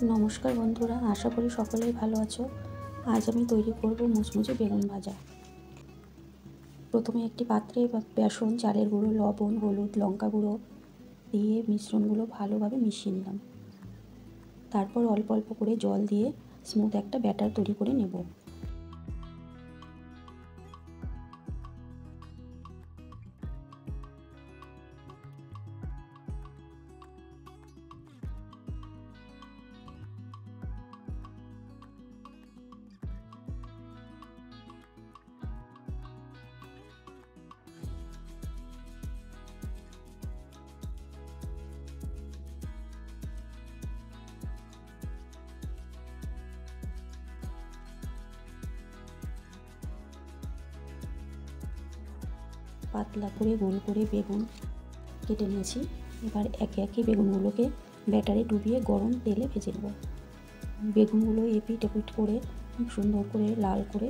নমস্কার বন্ধুরা, আশা করি সকলেই ভালো আছো। আজ আমি তৈরি করব মুচমুচে বেগুন ভাজা। প্রথমে একটি পাত্রে বেসন, চালের গুঁড়ো, লবণ, হলুদ, লঙ্কা গুঁড়ো দিয়ে মিশ্রণগুলো ভালোভাবে মিশিয়ে নিলাম। তারপর অল্প অল্প করে জল দিয়ে স্মুথ একটা ব্যাটার তৈরি করে নেব। পাতলা করে গোল করে বেগুন কেটে নিয়েছি। এবার একে একে বেগুনগুলোকে ব্যাটারে ডুবিয়ে গরম তেলে ভেজে নেব। বেগুনগুলো এপিট এপিট করে খুব সুন্দর করে লাল করে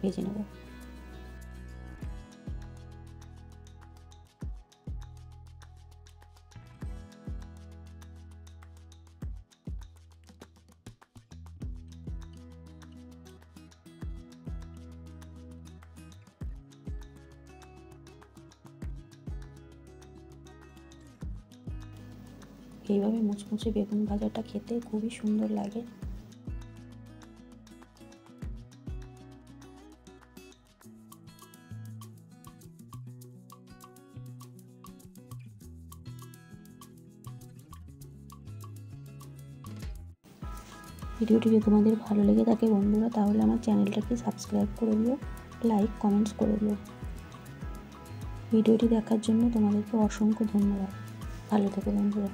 ভেজে নেব। এইভাবে মুচমুচে বেগুন ভাজাটা খেতে খুবই সুন্দর লাগে। ভিডিওটি যদি তোমাদের ভালো লেগে থাকে বন্ধুরা, তাহলে আমার চ্যানেলটাকে সাবস্ক্রাইব করে দিও, লাইক কমেন্টস করে দিও। ভিডিওটি দেখার জন্য তোমাদেরকে অসংখ্য ধন্যবাদ। ভালো থেকো বন্ধুরা।